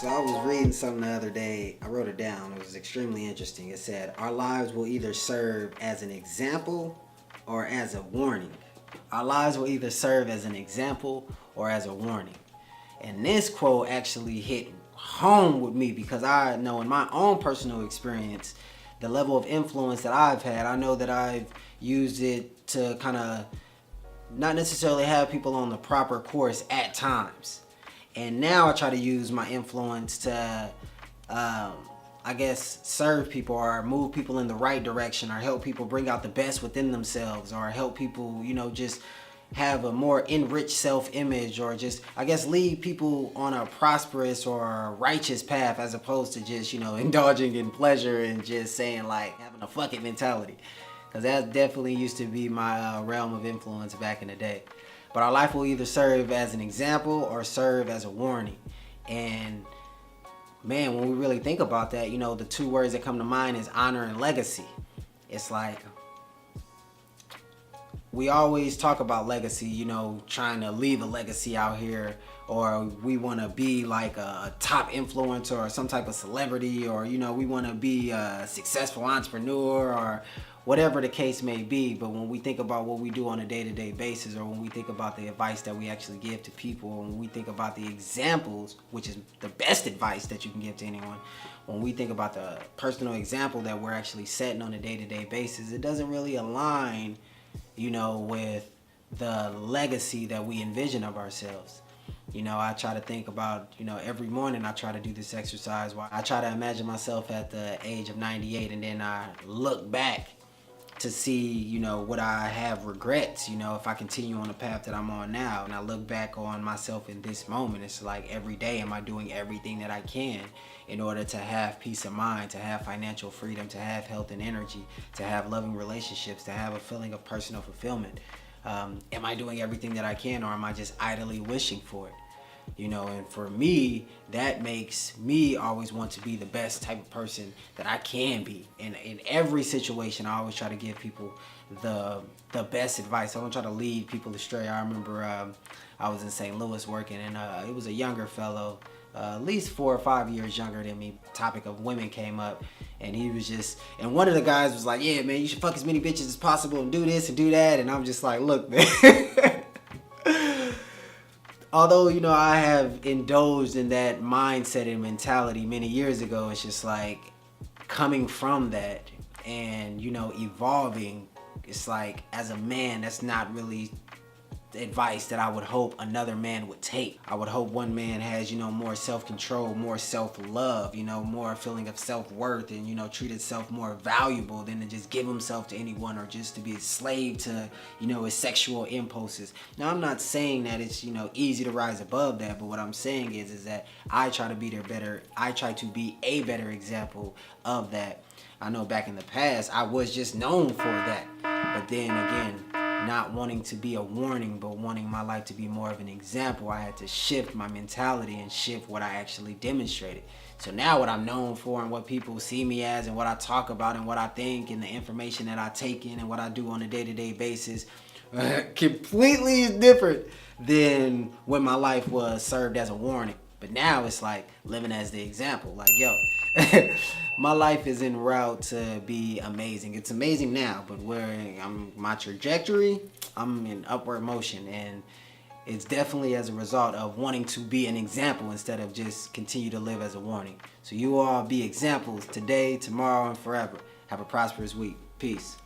So I was reading something the other day. I wrote it down. It was extremely interesting. It said, our lives will either serve as an example or as a warning. Our lives will either serve as an example or as a warning. And this quote actually hit home with me because I know in my own personal experience, the level of influence that I've had, I know that I've used it to kind of not necessarily have people on the proper course at times. And now I try to use my influence to, I guess, serve people or move people in the right direction or help people bring out the best within themselves or help people, just have a more enriched self-image or just, I guess, lead people on a prosperous or righteous path as opposed to just, indulging in pleasure and just saying like having a fuck it mentality. Because that definitely used to be my realm of influence back in the day. But our life will either serve as an example or serve as a warning. And man, when we really think about that, the two words that come to mind is honor and legacy. It's like we always talk about legacy, trying to leave a legacy out here, or we want to be like a top influencer or some type of celebrity, or we want to be a successful entrepreneur or whatever the case may be. But when we think about what we do on a day-to-day basis, or when we think about the advice that we actually give to people, when we think about the examples, which is the best advice that you can give to anyone, when we think about the personal example that we're actually setting on a day-to-day basis, it doesn't really align with the legacy that we envision of ourselves. I try to think about, every morning I try to do this exercise where I try to imagine myself at the age of 98, and then I look back to see, what I have regrets, if I continue on the path that I'm on now. And I look back on myself in this moment, it's like every day am I doing everything that I can in order to have peace of mind, to have financial freedom, to have health and energy, to have loving relationships, to have a feeling of personal fulfillment. Am I doing everything that I can, or am I just idly wishing for it? And for me, that makes me always want to be the best type of person that I can be. And in every situation, I always try to give people the best advice. I don't try to lead people astray. I remember I was in St. Louis working, and it was a younger fellow, at least 4 or 5 years younger than me. Topic of women came up, and he was just, and one of the guys was like, yeah, man, you should fuck as many bitches as possible and do this and do that. And I'm just like, look, man. Although, I have indulged in that mindset and mentality many years ago, it's just like coming from that and, evolving. It's like, as a man, that's not really advice that I would hope another man would take. I would hope one man has, more self-control, more self-love, more feeling of self-worth, and, treat himself more valuable than to just give himself to anyone or just to be a slave to, his sexual impulses. Now, I'm not saying that it's, easy to rise above that, but what I'm saying is that I try to be a better example of that. I know back in the past, I was just known for that. But then again, not wanting to be a warning, but wanting my life to be more of an example, I had to shift my mentality and shift what I actually demonstrated. So now what I'm known for and what people see me as and what I talk about and what I think and the information that I take in and what I do on a day-to-day basis completely is different than when my life was served as a warning. But now it's like living as the example. Like, yo, my life is en route to be amazing. It's amazing now, but my trajectory, I'm in upward motion, and it's definitely as a result of wanting to be an example instead of just continue to live as a warning. So you all be examples today, tomorrow, and forever. Have a prosperous week. Peace.